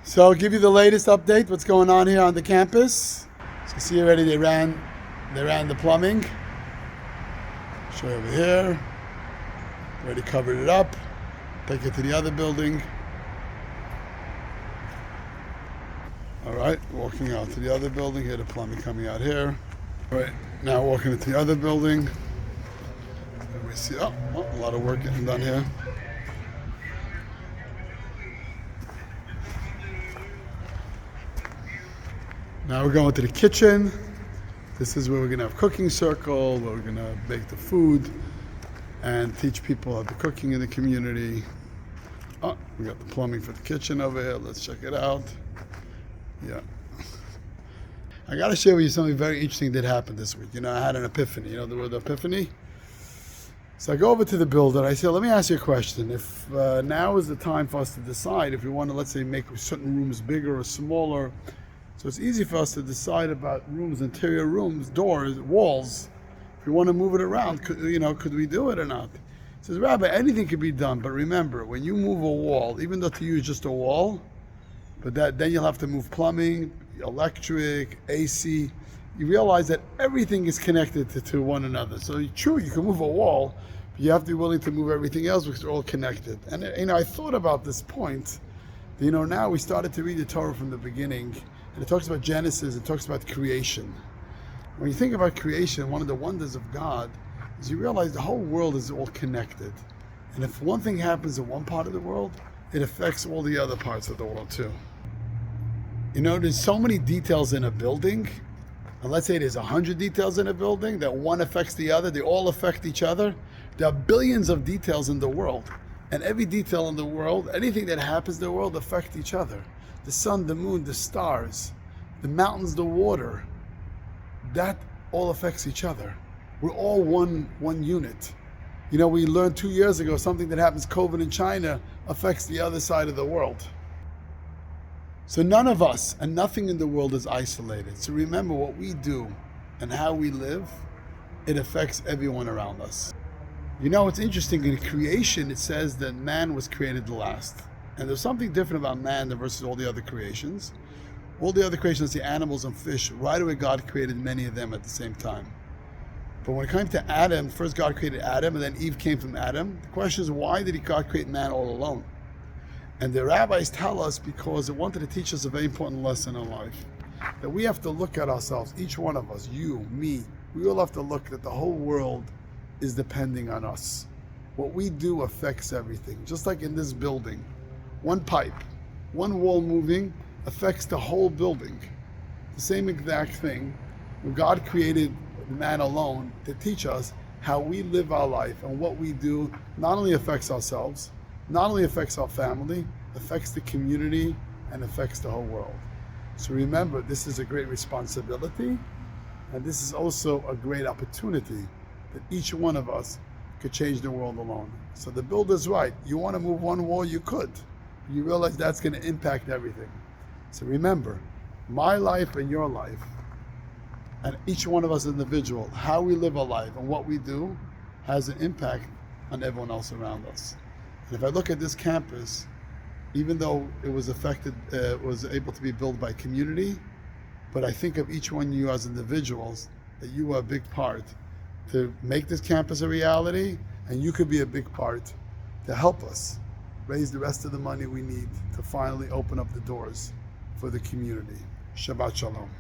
So I'll give you the latest update, what's going on here on the campus. So you see already they ran the plumbing. Show you over here. Already covered it up. Take it to the other building. All right, walking out to the other building. Here the plumbing coming out here. All right, now walking into the other building. And we see, a lot of work getting done here. Now we're going to the kitchen. This is where we're going to have cooking circle, where we're going to bake the food and teach people how to cooking in the community. Oh, we got the plumbing for the kitchen over here. Let's check it out. Yeah. I got to share with you something very interesting that happened this week. I had an epiphany. You know the word epiphany? So I go over to the builder. I say, let me ask you a question. If now is the time for us to decide if we want to, let's say, make certain rooms bigger or smaller. So it's easy for us to decide about rooms, interior rooms, doors, walls. If we want to move it around, could we do it or not? He says, Rabbi, anything can be done, but remember, when you move a wall, even though to you it's just a wall, but then you'll have to move plumbing, electric, AC. You realize that everything is connected to one another. So true, you can move a wall, but you have to be willing to move everything else because they're all connected. And I thought about this point. Now we started to read the Torah from the beginning. And it talks about Genesis, it talks about creation. When you think about creation, one of the wonders of God is you realize the whole world is all connected. And if one thing happens in one part of the world, it affects all the other parts of the world too. There's so many details in a building, and let's say there's 100 details in a building, that one affects the other, they all affect each other. There are billions of details in the world, and every detail in the world, anything that happens in the world affects each other. The sun, the moon, the stars, the mountains, the water, that all affects each other. We're all one unit. We learned 2 years ago something that happens, COVID in China, affects the other side of the world. So none of us and nothing in the world is isolated. So remember, what we do and how we live, it affects everyone around us. It's interesting, in creation it says that man was created last. And there's something different about man versus all the other creations. All the other creations, the animals and fish, right away God created many of them at the same time. But when it came to Adam, first God created Adam and then Eve came from Adam. The question is, why did God create man all alone? And the rabbis tell us because they wanted to teach us a very important lesson in life. That we have to look at ourselves, each one of us, you, me, we all have to look that the whole world is depending on us. What we do affects everything. Just like in this building. One pipe, one wall moving affects the whole building. The same exact thing. When God created man alone to teach us how we live our life, and what we do not only affects ourselves, not only affects our family, affects the community, and affects the whole world. So remember, this is a great responsibility, and this is also a great opportunity that each one of us could change the world alone. So the builder's right. You want to move one wall, you could. You realize that's going to impact everything. So remember, my life and your life, and each one of us individual, how we live our life and what we do has an impact on everyone else around us. And if I look at this campus, even though it was affected, was able to be built by community, but I think of each one of you as individuals, that you are a big part to make this campus a reality, and you could be a big part to help us raise the rest of the money we need to finally open up the doors for the community. Shabbat Shalom.